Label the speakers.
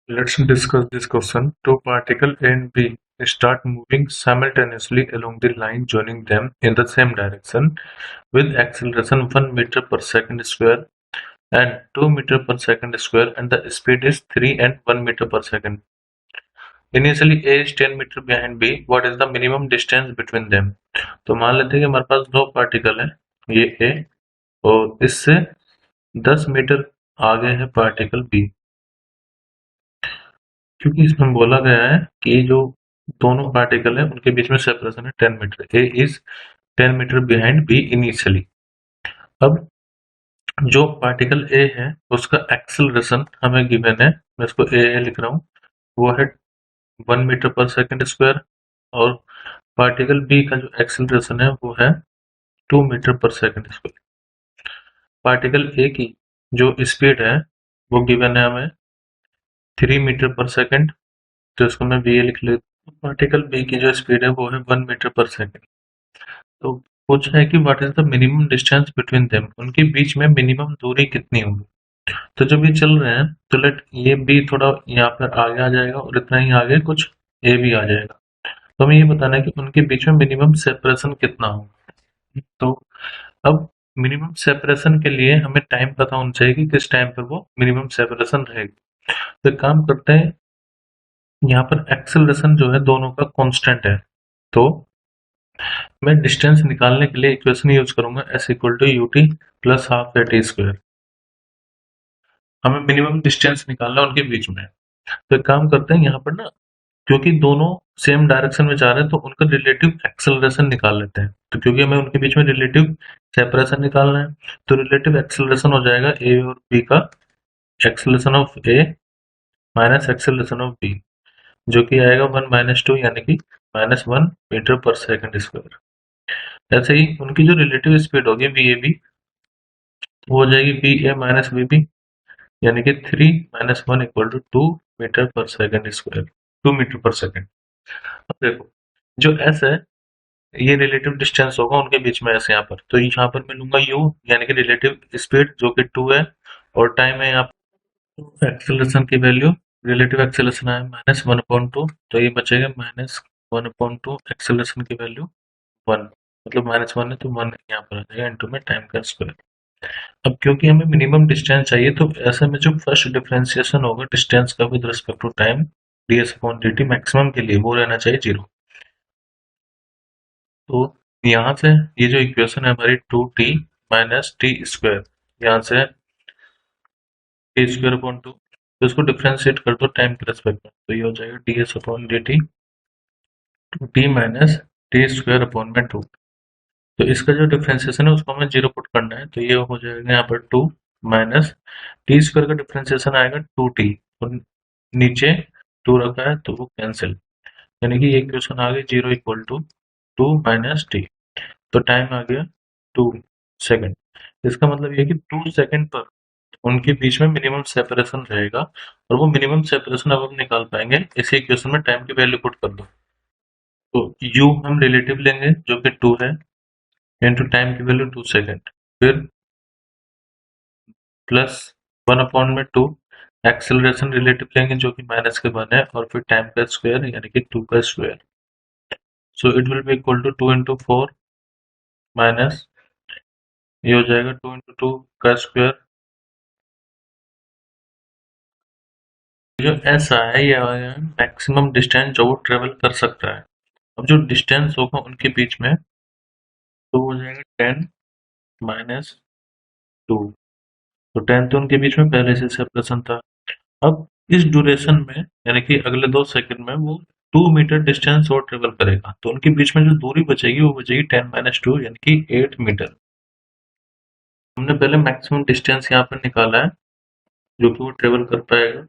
Speaker 1: Let's discuss this question. Two particles A and B start moving simultaneously along the line joining them in the same direction with acceleration 1 meter per second square and 2 meter per second square, and the speed is 3 and 1 meter per second. Initially A is 10 meter behind B. What is the minimum distance between them? तो मान लेते हैं कि हमारे पास दो particle है, ये A और इससे 10 मीटर आगे है पार्टिकल B। क्योंकि इसमें बोला गया है कि जो दोनों पार्टिकल है उनके बीच में सेपरेशन है 10 metre. A is 10 metre behind B initially. अब जो पार्टिकल ए है उसका एक्सेलरेशन हमें गिवन है, मैं इसको ए लिख रहा हूँ, वो है 1 मीटर पर सेकंड स्क्वायर, और पार्टिकल बी का जो एक्सेलरेशन है वो है 2 मीटर पर सेकंड स्क्वायर। पार्टिकल ए की जो स्पीड है वो गिवन है हमें 3 मीटर पर सेकंड, तो इसको मैं बी लिख लेता हूँ। पार्टिकल बी की जो स्पीड है वो है 1 मीटर पर सेकंड। तो पूछा है कि what is the minimum distance between them, उनके बीच में मिनिमम दूरी कितनी होगी। तो जब ये चल रहे हैं तो लेट ये बी थोड़ा यहाँ पर आगे आ जाएगा और इतना ही आगे कुछ ए भी आ जाएगा। तो हमें ये बताना है कि उनके बीच में मिनिमम सेपरेशन कितना होगा। तो अब मिनिमम सेपरेशन के लिए हमें टाइम पता होना चाहिए कि किस टाइम पर वो मिनिमम सेपरेशन रहेगी। तो एक काम करते हैं, यहाँ पर एक्सेलरेशन जो है दोनों का कांस्टेंट है, तो मैं डिस्टेंस निकालने के लिए इक्वेशन यूज करूंगा s equal to u t plus half a t square. हमें मिनिमम डिस्टेंस निकालना है उनके बीच में। तो एक काम करते हैं, यहाँ पर ना क्योंकि दोनों सेम डायरेक्शन में जा रहे हैं तो उनका रिलेटिव एक्सेलरेशन निकाल लेते हैं। तो क्योंकि हमें उनके बीच में रिलेटिव सेपरेशन निकालना है तो रिलेटिव एक्सेलरेशन हो जाएगा ए और बी का acceleration of A minus acceleration of B, जो कि आएगा 1 - 2 यानी कि -1 मीटर पर सेकंड स्क्वायर। ऐसे ही उनकी जो रिलेटिव स्पीड होगी बी ए बी वो हो जाएगी बी ए माइनस बी बी, यानी कि 3 - 1 इक्वल टू 2 मीटर पर सेकंड स्क्वायर, 2 मीटर पर सेकंड। अब देखो जो एस है ये रिलेटिव डिस्टेंस होगा उनके बीच में एस यहाँ पर, तो यहाँ पर मैं लूंगा यू यानी कि रिलेटिव स्पीड जो कि 2 है, और टाइम है यहाँ पर एक्सेलरेशन की वैल्यू, रिलेटिव एक्सेलरेशन है -1/2, तो ये बचेगा -1/2 एक्सेलरेशन की वैल्यू 1, मतलब -1 है तो 1 यहाँ पर आ जाएगा इंटू में टाइम का स्क्वायर। अब क्योंकि हमें मिनिमम डिस्टेंस चाहिए तो ऐसे में जो फर्स्ट डिफरेंशिएशन होगा डिस्टेंस का with respect to time ds upon dt maximum के लिए वो रहना चाहिए 0। तो यहाँ से ये जो इक्वेशन है हमारी 2t माइनस टी स्क्वायर, यहाँ से टी स्क्वायर अपॉन 2, तो इसको डिफरेंशिएट कर दो टाइम के रेस्पेक्ट में, तो ये हो जाएगा ds upon dt 2t minus T square upon में 2। तो इसका जो डिफरेंशिएशन है उसको हमें 0 पुट करना है, तो ये हो जाएगा यहाँ पर 2 माइनस टी स्क्वायर का डिफरेंशिएशन आएगा 2t, और नीचे 2 रखा है तो वो कैंसिल, यानी कि ये इक्वेशन आ गई 0 इक्वल टू 2 माइनस टी। तो टाइम आ गया 2 सेकंड। इसका मतलब ये कि 2 सेकंड पर उनके बीच में मिनिमम सेपरेशन रहेगा, और वो मिनिमम सेपरेशन अब हम निकाल पाएंगे इसी इक्वेशन में टाइम की वैल्यू पुट कर दो। तो u हम रिलेटिव लेंगे जो कि 2 है, इंटू टाइम की वैल्यू 2 सेकंड, फिर प्लस 1/2 एक्सेलरेशन रिलेटिव लेंगे जो कि माइनस के 1 है, और फिर टाइम का स्क्वायर यानी कि 2 का square. So it will be equal to 2 into 4 minus ये हो जाएगा 2 इंटू 2 का स्क्वायर। जो ऐसा है ये मैक्सिमम डिस्टेंस जो वो ट्रेवल कर सकता है। अब जो डिस्टेंस होगा उनके बीच में तो हो जाएगा 10 माइनस 2, तो 10 तो उनके बीच में पहले से सेपरेशन था। अब इस ड्यूरेशन में यानी कि अगले 2 सेकंड में वो 2 मीटर डिस्टेंस और ट्रेवल करेगा, तो उनके बीच में जो दूरी बचेगी वो बचेगी 10 - 2 यानी कि 8 मीटर। हमने पहले मैक्सिमम डिस्टेंस यहाँ पर निकाला है जो कि वो ट्रेवल कर पाएगा,